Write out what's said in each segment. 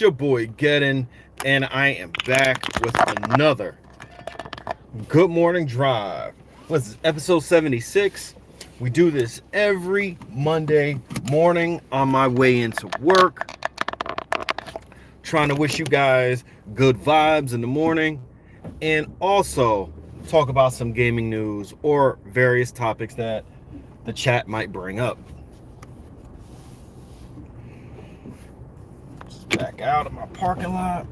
It's your boy Gedden, and I am back with another Good Morning Drive. What's this, episode 76? We do this every Monday morning on my way into work. Trying to wish you guys good vibes in the morning, and also talk about some gaming news or various topics that the chat might bring up. Just back out of my parking lot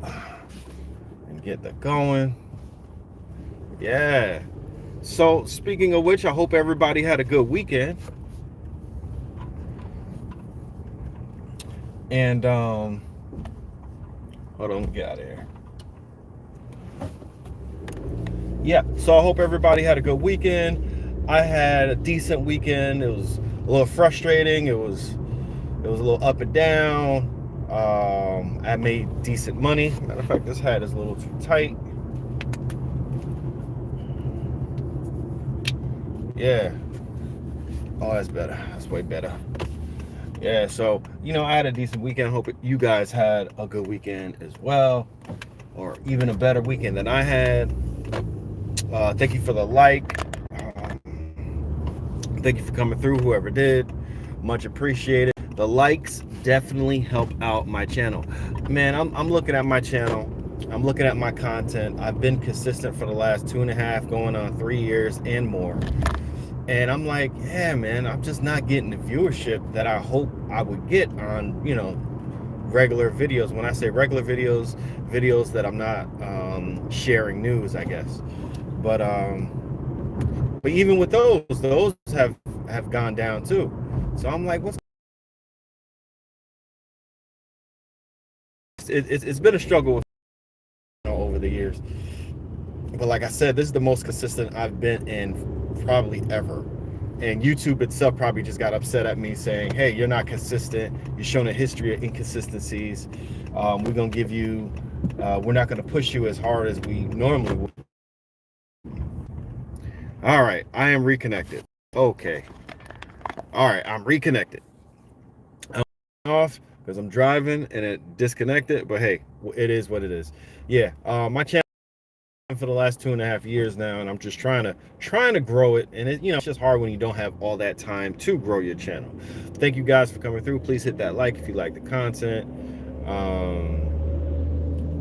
and get that going. Yeah. So speaking of which, I hope everybody had a good weekend. And hold on, get out of here. Yeah, so I hope everybody had a good weekend. I had a decent weekend. It was a little frustrating. It was a little up and down. I made decent money. Matter of fact, this hat is a little too tight. Yeah. Oh, that's better. That's way better. Yeah, so I had a decent weekend. Hope you guys had a good weekend as well, or even a better weekend than I had. Thank you for the like. Thank you for coming through, whoever did. Much appreciated. The likes definitely help out my channel. Man, I'm looking at my channel. I'm looking at my content. I've been consistent for the last 2.5, going on 3 years and more. And I'm like, yeah, man, I'm just not getting the viewership that I hope I would get on, regular videos. When I say regular videos, videos that I'm not sharing news, I guess. But even with those have gone down too. So I'm like, it's been a struggle with, over the years. But like I said, this is the most consistent I've been in probably ever. And YouTube itself probably just got upset at me saying, hey, you're not consistent. You're showing a history of inconsistencies. We're going to give you, we're not going to push you as hard as we normally would. All right, I am reconnected. Okay. All right, I'm reconnected. I'm off because I'm driving and it disconnected. But hey, it is what it is. Yeah, my channel for the last 2.5 years now, and I'm just trying to grow it, and it's just hard when you don't have all that time to grow your channel. Thank you guys for coming through. Please hit that like if you like the content,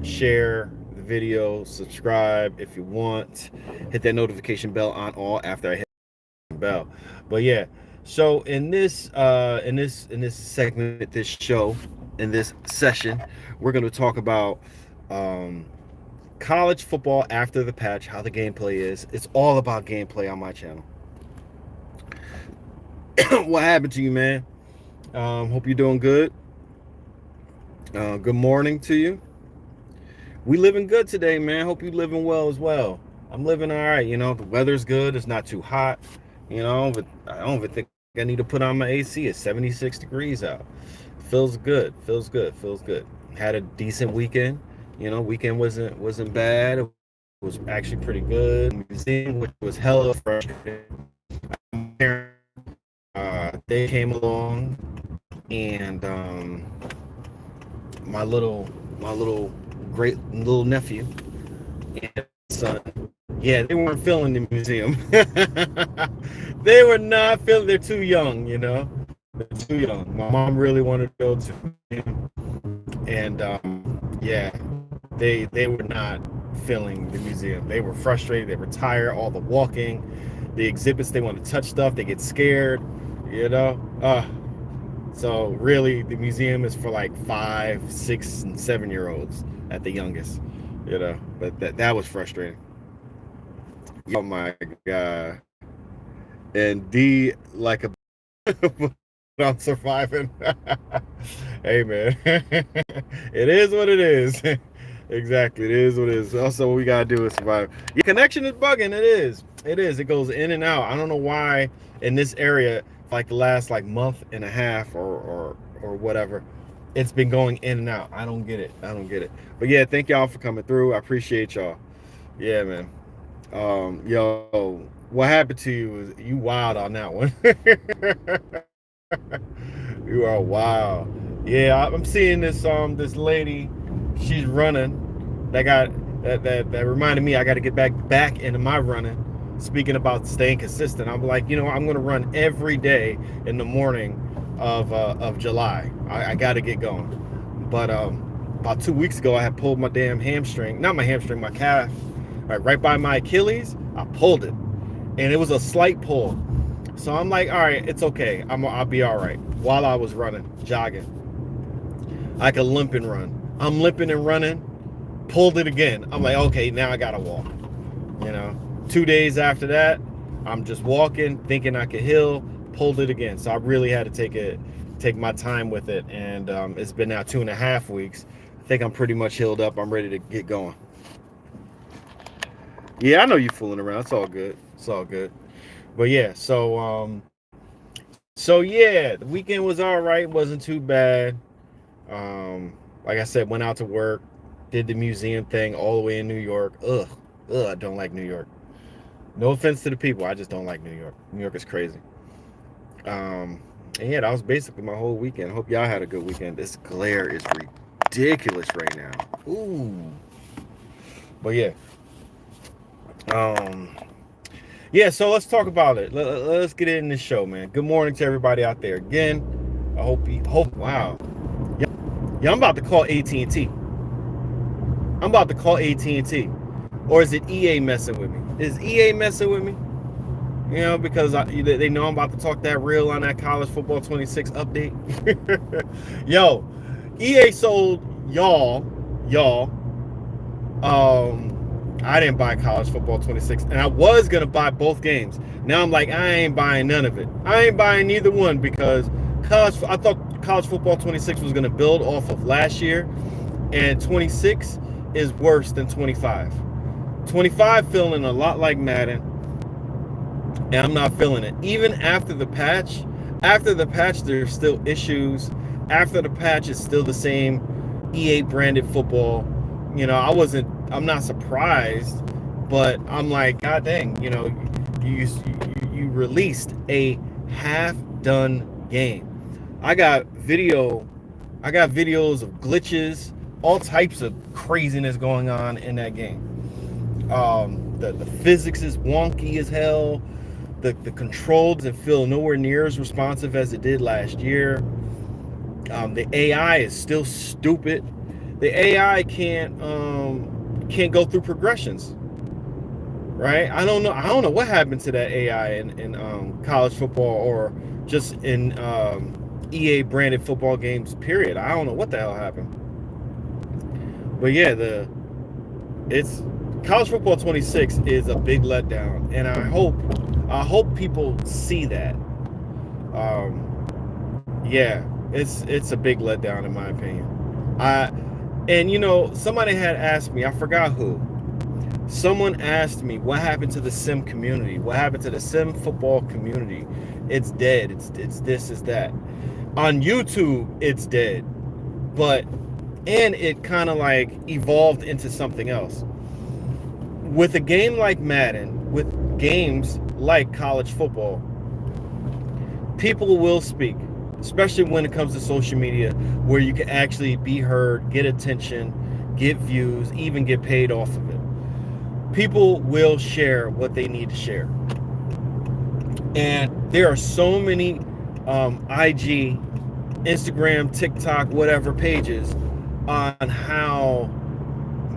share the video, subscribe if you want, hit that notification bell on all after I hit the bell. But yeah, so in this segment, this show, in this session, we're going to talk about college football after the patch, how the gameplay is. It's all about gameplay on my channel. What happened to you, man? Hope you're doing good. Good morning to you. We living good today, man. Hope you living well as well. I'm living all right. The weather's good. It's not too hot. But I don't even think I need to put on my AC. It's 76 degrees out. Feels good. Feels good. Feels good. Had a decent weekend. Weekend wasn't bad. It was actually pretty good. Museum, which was hella frustrating. They came along, and my little great little nephew and son, yeah, they weren't feeling the museum. They were not feeling. They're too young, They're too young. My mom really wanted to go to him, and yeah, they were not feeling the museum. They were frustrated. They were tired. All the walking, the exhibits. They want to touch stuff. They get scared. So really, the museum is for like 5, 6, and 7-year-olds at the youngest. But that was frustrating. Oh my god! And D like a I'm surviving. Hey man, it is what it is. Exactly, it is what it is. Also, what we gotta do is survive. Your connection is bugging. It is. It is. It goes in and out. I don't know why in this area, like the last month and a half or whatever, it's been going in and out. I don't get it. I don't get it. But yeah, thank y'all for coming through. I appreciate y'all. Yeah, man. Yo, what happened to you? Is you wild on that one? You are wild. Yeah, I'm seeing this lady. She's running. That reminded me I got to get back into my running. Speaking about staying consistent, I'm like, I'm going to run every day in the morning of July. I got to get going. But about 2 weeks ago, I had pulled my damn hamstring, not my hamstring, my calf, right by my Achilles. I pulled it, and it was a slight pull. So I'm like, all right, it's okay. I'll be all right. While I was running, jogging, I could limp and run. I'm limping and running, pulled it again. I'm like, okay, now I gotta walk. 2 days after that, I'm just walking, thinking I could heal, pulled it again. So I really had to take my time with it, and it's been now 2.5 weeks. I think I'm pretty much healed up. I'm ready to get going. Yeah, I know you fooling around. It's all good. It's all good. But yeah, so yeah, the weekend was all right. Wasn't too bad. Like I said, went out to work, did the museum thing all the way in New York. I don't like New York. No offense to the people, I just don't like New York. New York is crazy. And yeah, that was basically my whole weekend. Hope y'all had a good weekend. This glare is ridiculous right now. Ooh. But yeah. Yeah, so let's talk about it. Let's get in this show, man. Good morning to everybody out there again. I hope wow. Yeah, I'm about to call AT&T. I'm about to call AT&T. Or is it EA messing with me? Is EA messing with me? Because they know I'm about to talk that real on that college football 26 update. Yo, EA sold y'all. I didn't buy college football 26, and I was gonna buy both games. Now I'm like, I ain't buying none of it. I ain't buying neither one because I thought college football 26 was gonna build off of last year, and 26 is worse than 25. 25 feeling a lot like Madden, and I'm not feeling it. Even after the patch, there's still issues. After the patch, it's still the same EA branded football. I'm not surprised, but I'm like, God dang, you released a half-done game. I got videos of glitches, all types of craziness going on in that game. The physics is wonky as hell. The control doesn't feel nowhere near as responsive as it did last year. The AI is still stupid. The AI can't go through progressions, right? I don't know what happened to that AI in college football or just in EA branded football games, period. I don't know what the hell happened. But yeah, it's college football 26 is a big letdown, and I hope people see that. Yeah, it's a big letdown in my opinion. And somebody had asked me, I forgot who. Someone asked me what happened to the sim community. What happened to the sim football community? It's dead. It's this, is that. On YouTube, it's dead. And it kind of like evolved into something else. With a game like Madden, with games like college football, people will speak, especially when it comes to social media, where you can actually be heard, get attention, get views, even get paid off of it. People will share what they need to share. And there are so many IG, Instagram, TikTok, whatever pages on how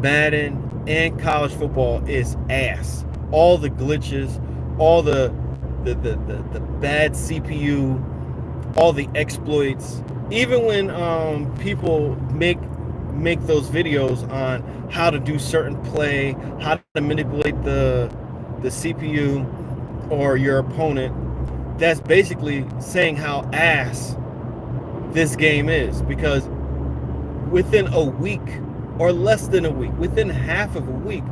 Madden and college football is ass. All the glitches, all the bad CPU, all the exploits. Even when people make those videos on how to do certain play, how to manipulate the CPU or your opponent, that's basically saying how ass this game is, because within a week or less than a week, within half of a week,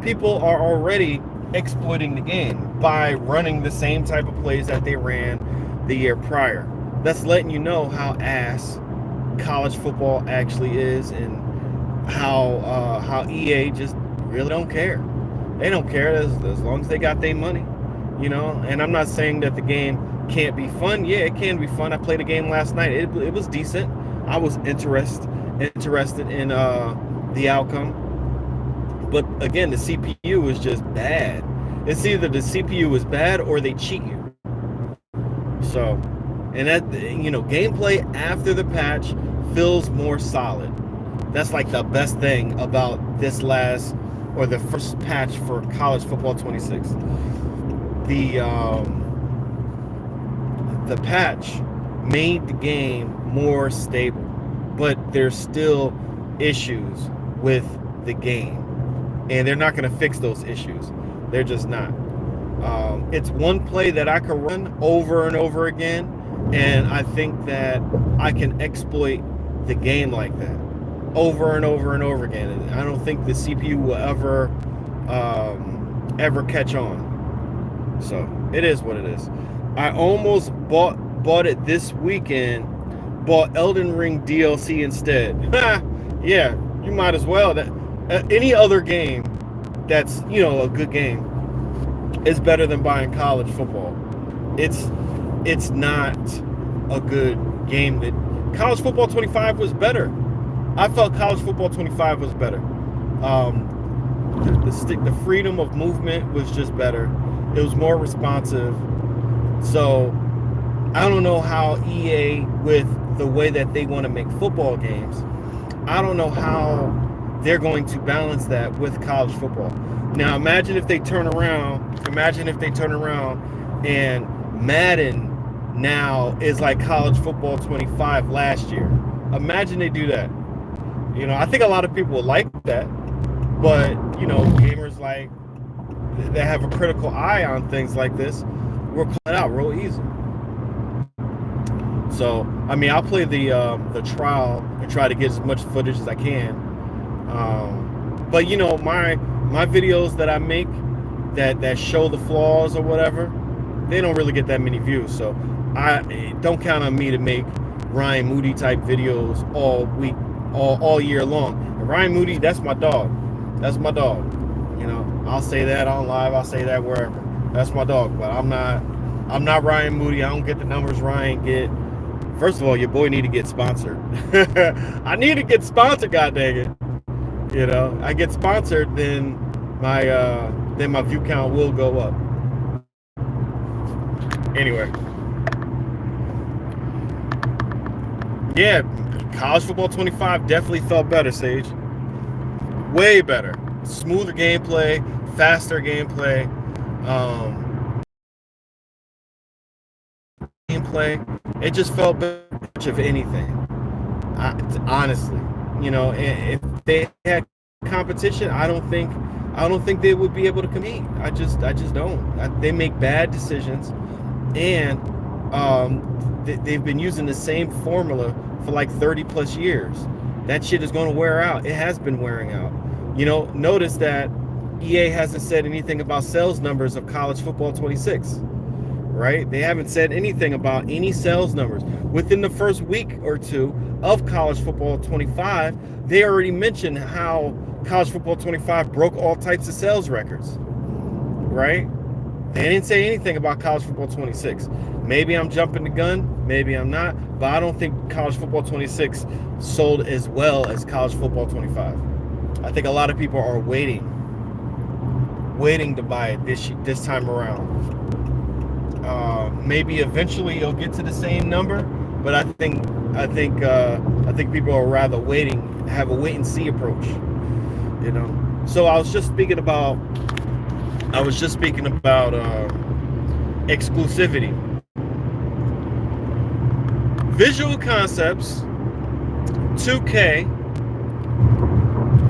people are already exploiting the game by running the same type of plays that they ran the year prior. That's letting you know how ass college football actually is, and how EA just really don't care. They don't care as long as they got their money, And I'm not saying that the game can't be fun. Yeah, it can be fun. I played a game last night. It was decent. I was interested in the outcome. But again, the CPU is just bad. It's either the CPU is bad or they cheat you. So, and that, gameplay after the patch feels more solid. That's like the best thing about this last or the first patch for College Football 26. The patch made the game more stable, but there's still issues with the game, and they're not going to fix those issues. They're just not. It's one play that I can run over and over again, and I think that I can exploit the game like that over and over and over again. And I don't think the CPU will ever catch on. So it is what it is. I almost bought it this weekend. Bought Elden Ring DLC instead. Yeah, you might as well. Any other game that's a good game is better than buying college football. It's not a good game. That College Football 25 was better. I felt College Football 25 was better. The freedom of movement was just better. It was more responsive. So I don't know how EA, with the way that they want to make football games, I don't know how they're going to balance that with college football. Now imagine if they turn around and Madden now is like College Football 25 last year. Imagine they do that. I think a lot of people will like that, but gamers like that have a critical eye on things like this will call it out real easy. So I'll play the trial and try to get as much footage as I can. But my videos that I make that show the flaws or whatever, they don't really get that many views. So I don't count on me to make Ryan Moody type videos all week, all year long. And Ryan Moody, that's my dog. That's my dog. I'll say that on live. I'll say that wherever. That's my dog. But I'm not Ryan Moody. I don't get the numbers Ryan get. First of all, your boy need to get sponsored. I need to get sponsored, god dang it. I get sponsored, then my view count will go up. Anyway. Yeah, College Football 25 definitely felt better, Sage. Way better. Smoother gameplay, faster gameplay. It just felt better of anything. Honestly, if they had competition, I don't think they would be able to compete. I just don't. They make bad decisions, and they've been using the same formula for like 30 plus years. That shit is going to wear out. It has been wearing out. Notice that EA hasn't said anything about sales numbers of College Football 26. Right? They haven't said anything about any sales numbers. Within the first week or two of College Football 25, they already mentioned how College Football 25 broke all types of sales records. Right? They didn't say anything about College Football 26. Maybe I'm jumping the gun, maybe I'm not, but I don't think College Football 26 sold as well as College Football 25. I think a lot of people are waiting to buy it this time around. Maybe eventually you'll get to the same number, but I think people are rather have a wait and see approach. So I was just speaking about exclusivity. Visual Concepts, 2K,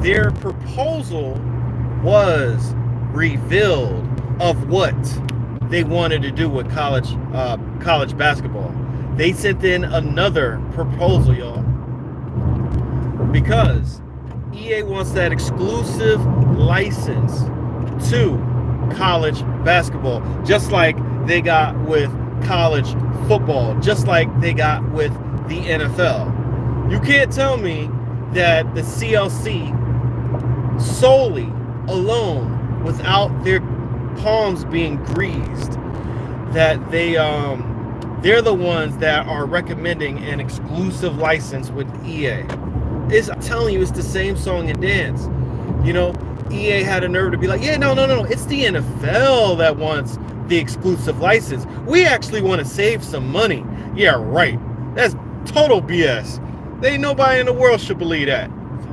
their proposal was revealed of what they wanted to do with college basketball. They sent in another proposal, y'all, because EA wants that exclusive license to college basketball, just like they got with college football, just like they got with the NFL. You can't tell me that the CLC solely alone, without their palms being greased, that they're the ones that are recommending an exclusive license with EA. I'm telling you, it's the same song and dance. You know, EA had a nerve to be like, yeah, no. It's the NFL that wants the exclusive license. We actually want to save some money. Yeah, right. That's total BS. There ain't nobody in the world should believe that.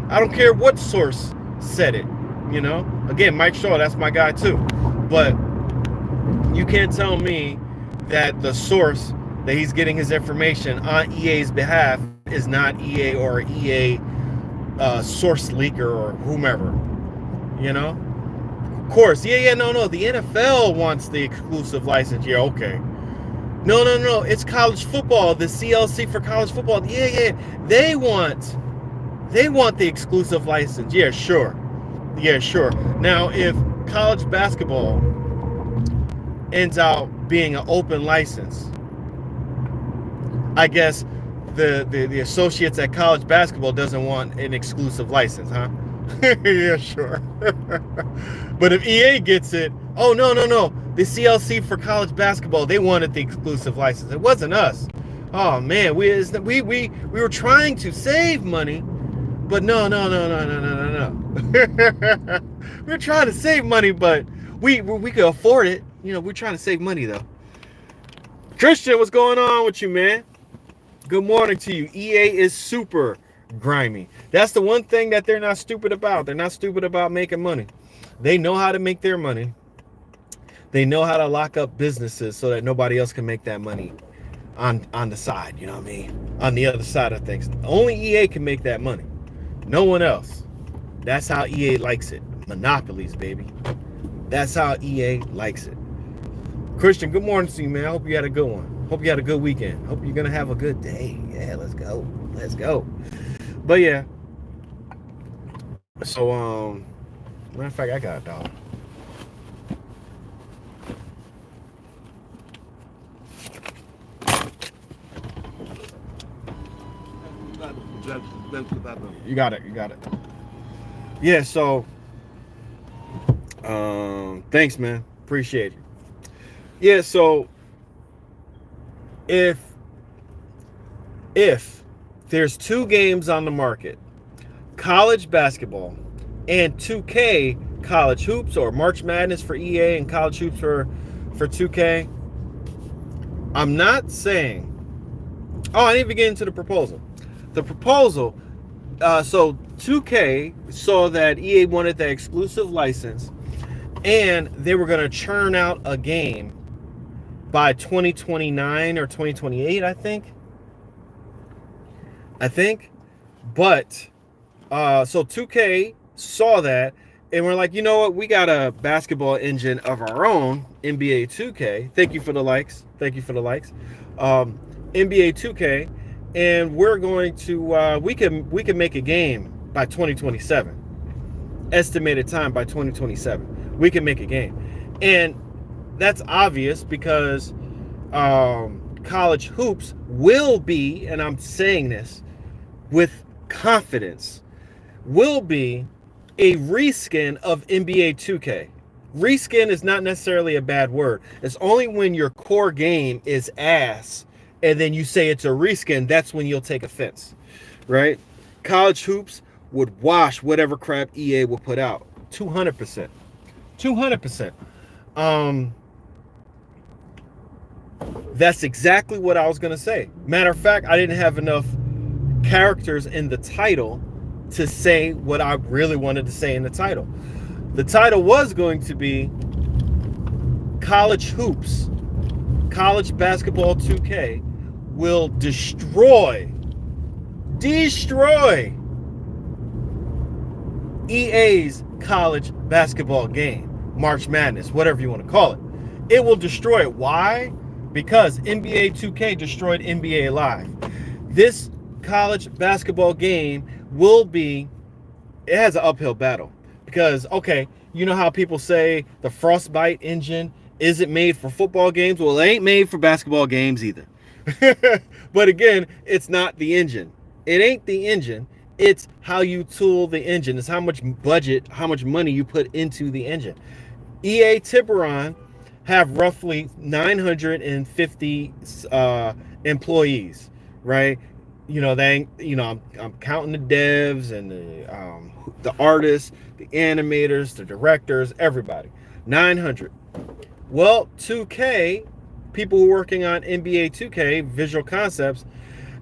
I don't care what source said it. You know, again, Mike Shaw, that's my guy too. But you can't tell me that the source that he's getting his information on EA's behalf is not EA or EA source leaker or whomever. You know, of course, no. The NFL wants the exclusive license. Yeah, okay. No. It's college football. The CLC for college football. Yeah. They want the exclusive license. Yeah, sure. Now, if college basketball ends out being an open license, I guess the associates at college basketball doesn't want an exclusive license, huh? Yeah, sure. But if EA gets it, oh no. The CLC for college basketball, they wanted the exclusive license. It wasn't us. Oh man, we were trying to save money, but no. We're trying to save money, but we could afford it. You know, we're trying to save money though. Christian, what's going on with you, man? Good morning to you. EA is super grimy. That's the one thing that they're not stupid about. They're not stupid about making money. They know how to make their money. They know how to lock up businesses so that nobody else can make that money on the side. You know what I mean? On the other side of things. Only EA can make that money. No one else. That's how EA likes it. Monopolies, baby. That's how EA likes it. Christian, good morning to you, man. I hope you had a good one. Hope you had a good weekend. Hope you're gonna have a good day. Yeah, let's go. But yeah. So matter of fact, I got a dog. You got it. Yeah, so thanks, man. Appreciate it. Yeah, so if there's two games on the market, college basketball and 2K college hoops, or March Madness for EA and college hoops for 2K, I'm not saying, I didn't even get into the proposal. The proposal, so 2K saw that EA wanted that exclusive license and they were going to churn out a game by 2029 or 2028, I think. But so 2K saw that and we're like, you know what? We got a basketball engine of our own, NBA 2K. Thank you for the likes. NBA 2K, and we're going to we can make a game by 2027. Estimated time by 2027. We can make a game. And that's obvious because college hoops will be, and I'm saying this with confidence, will be a reskin of NBA 2K. Reskin is not necessarily a bad word. It's only when your core game is ass and then you say it's a reskin, that's when you'll take offense, right? College hoops would wash whatever crap EA will put out. 200%. 200%. That's exactly what I was going to say. Matter of fact, I didn't have enough characters in the title to say what I really wanted to say in the title. The title was going to be College Hoops, College Basketball 2K will destroy EA's college basketball game, March Madness, whatever you want to call it. It will destroy it. Why? Because NBA 2K destroyed NBA Live. This college basketball game it has an uphill battle. Because, okay, you know how people say the Frostbite engine isn't made for football games? Well, it ain't made for basketball games either. But again, it's not the engine. It ain't the engine. It's how you tool the engine. It's how much budget, how much money you put into the engine. EA Tiburon have roughly 950 employees, right? I'm counting the devs and the artists, the animators, the directors, everybody. 900. Well, 2K, people working on NBA 2K, Visual Concepts,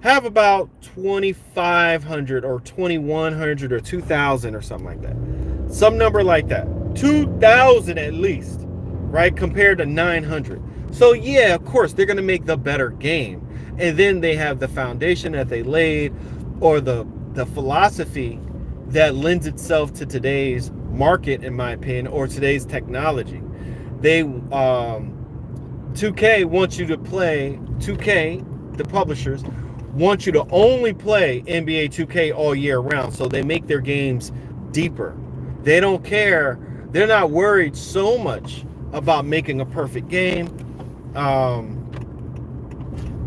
have about 2,500 or 2,100 or 2,000 or something like that. Some number like that. 2,000 at least, right? Compared to 900. So, yeah, of course, they're going to make the better game. And then they have the foundation that they laid, or the philosophy that lends itself to today's market, in my opinion, or today's technology. They 2K wants you to play 2K, the publishers want you to only play NBA 2K all year round, so they make their games deeper. They don't care. They're not worried so much about making a perfect game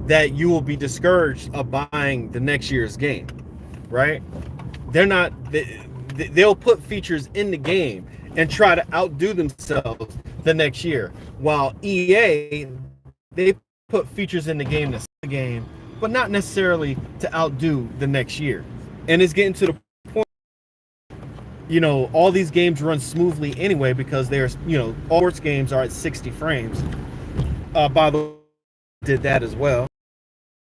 that you will be discouraged of buying the next year's game, right? They're not. They'll put features in the game and try to outdo themselves the next year. While EA, they put features in the game that's the game, but not necessarily to outdo the next year. And it's getting to the point, all these games run smoothly anyway because there's, all sports games are at 60 frames. By the way, did that as well.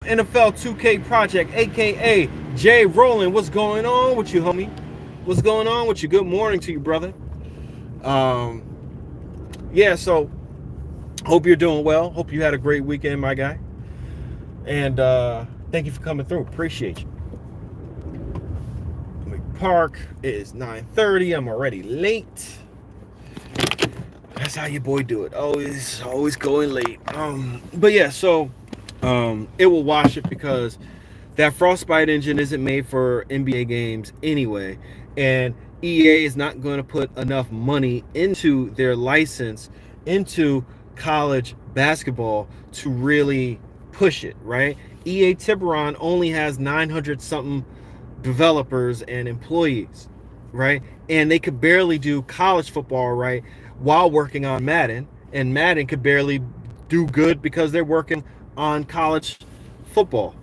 NFL 2K Project, aka Jay Rowland, what's going on with you, homie? What's going on with you? Good morning to you, brother. Yeah, so hope you're doing well. Hope you had a great weekend, my guy. And thank you for coming through. Appreciate you. Let me park. It is 9:30. I'm already late. That's how your boy do it. Always going late. But yeah, so it will wash it because that Frostbite engine isn't made for NBA games anyway, and EA is not going to put enough money into their license into college basketball to really push it, right? EA Tiburon only has 900 something developers and employees, right? And they could barely do college football right while working on Madden, and Madden could barely do good because they're working on college football,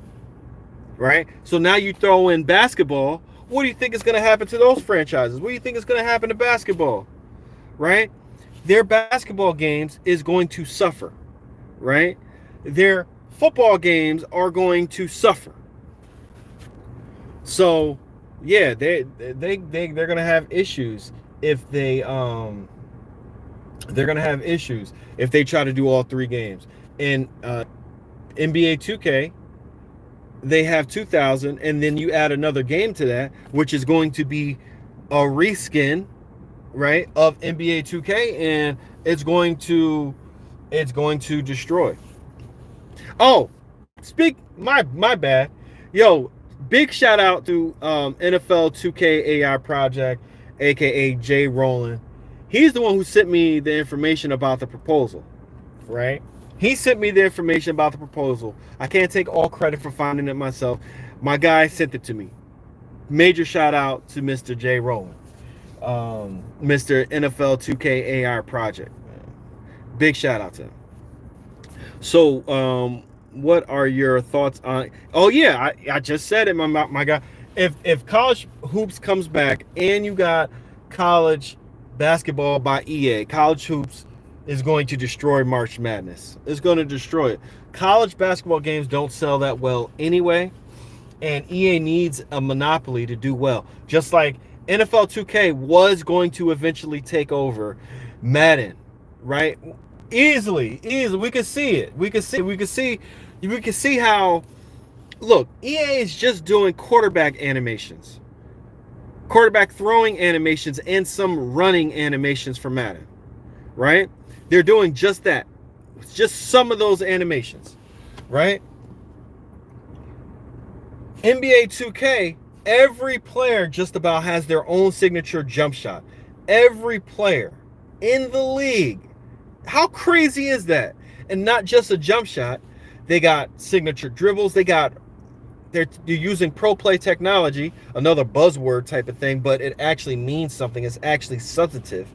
right? So now you throw in basketball. What do you think is going to happen to those franchises? What do you think is going to happen to basketball, right? Their basketball games is going to suffer, right? Their football games are going to suffer. So, yeah, they're going to have issues if they they're going to have issues if they try to do all three games. And NBA 2K, they have 2,000, and then you add another game to that, which is going to be a reskin, right, of NBA 2K, and it's going to destroy. Oh, my bad. Yo, big shout out to NFL 2K AI Project, aka Jay Rowland. He's the one who sent me the information about the proposal, right? He sent me the information about the proposal. I can't take all credit for finding it myself. My guy sent it to me. Major shout out to Mr. Jay Rowland, Mr. NFL 2K AI Project. Big shout out to him. So, what are your thoughts on? Oh yeah, I just said it, my guy. If college hoops comes back and you got college basketball by EA, college hoops is going to destroy March Madness. It's going to destroy it. College basketball games don't sell that well anyway, and EA needs a monopoly to do well. Just like NFL 2K was going to eventually take over Madden, right? Easily. We can see it. We can see how. Look, EA is just doing quarterback animations, quarterback throwing animations, and some running animations for Madden, right? They're doing just that. It's just some of those animations, right? NBA 2K, every player just about has their own signature jump shot. Every player in the league. How crazy is that? And not just a jump shot. They got signature dribbles. They're using pro play technology, another buzzword type of thing, but it actually means something. It's actually substantive.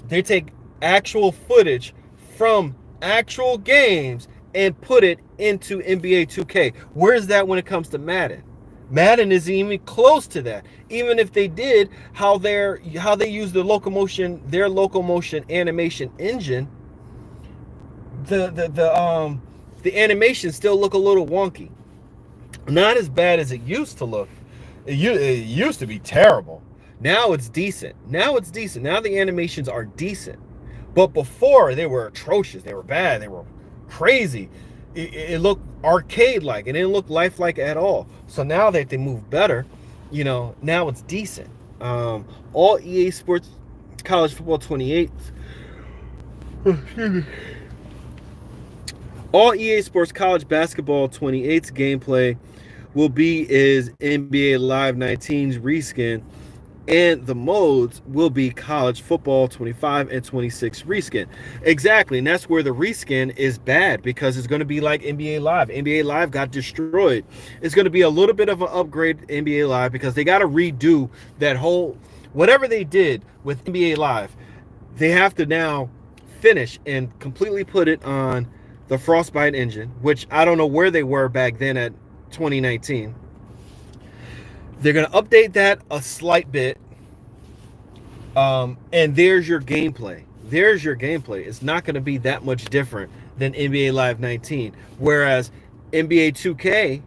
They take actual footage from actual games and put it into NBA 2K. Where's that when it comes to Madden? Madden isn't even close to that. Even if they did, how they use their locomotion animation engine, the animations still look a little wonky. Not as bad as it used to look. It used to be terrible. Now it's decent. Now it's decent. Now the animations are decent. But before, they were atrocious. They were bad. They were crazy. It looked arcade-like. It didn't look lifelike at all. So now that they move better, now it's decent. All EA Sports College Football 28. All EA Sports College Basketball 28's gameplay will be is NBA Live 19's reskin, and the modes will be College Football 25 and 26 reskin. Exactly, and that's where the reskin is bad, because it's going to be like NBA Live. NBA Live got destroyed. It's going to be a little bit of an upgrade to NBA Live, because they got to redo that whole, whatever they did with NBA Live, they have to now finish and completely put it on the Frostbite engine, which I don't know where they were back then at 2019. They're going to update that a slight bit, and there's your gameplay. There's your gameplay. It's not going to be that much different than NBA Live 19, whereas NBA 2K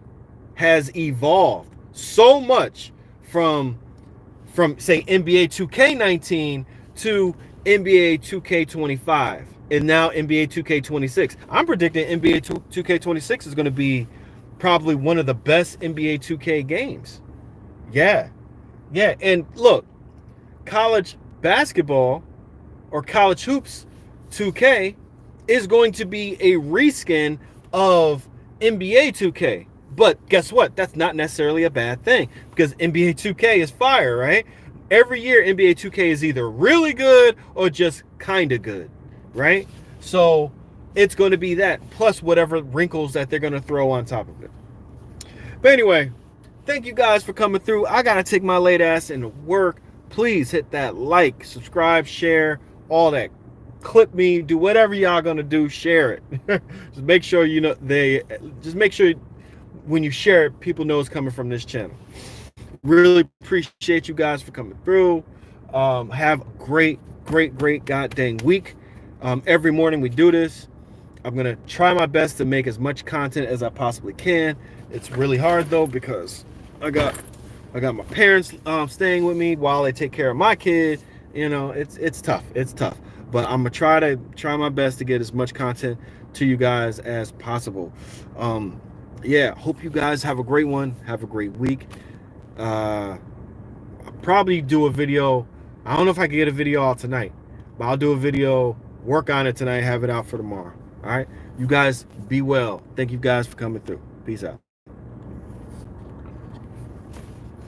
has evolved so much from say NBA 2K19 to NBA 2K25, and now NBA 2K26. I'm predicting NBA 2K26 is going to be probably one of the best NBA 2K games. Yeah. And look, college basketball or college hoops 2K is going to be a reskin of NBA 2K. But guess what? That's not necessarily a bad thing, because NBA 2K is fire, right? Every year, NBA 2K is either really good or just kind of good, right? So it's going to be that, plus whatever wrinkles that they're going to throw on top of it. But anyway, thank you guys for coming through. I got to take my late ass into work. Please hit that like, subscribe, share, all that. Clip me, do whatever y'all going to do, share it. Just make sure make sure when you share it, people know it's coming from this channel. Really appreciate you guys for coming through. Have a great goddamn week. Every morning we do this. I'm going to try my best to make as much content as I possibly can. It's really hard though, because I got my parents staying with me while they take care of my kid. It's tough. But I'm gonna try my best to get as much content to you guys as possible. Hope you guys have a great one. Have a great week. I'll probably do a video. I don't know if I can get a video out tonight, but I'll do a video, work on it tonight, have it out for tomorrow. All right, you guys be well. Thank you guys for coming through. Peace out.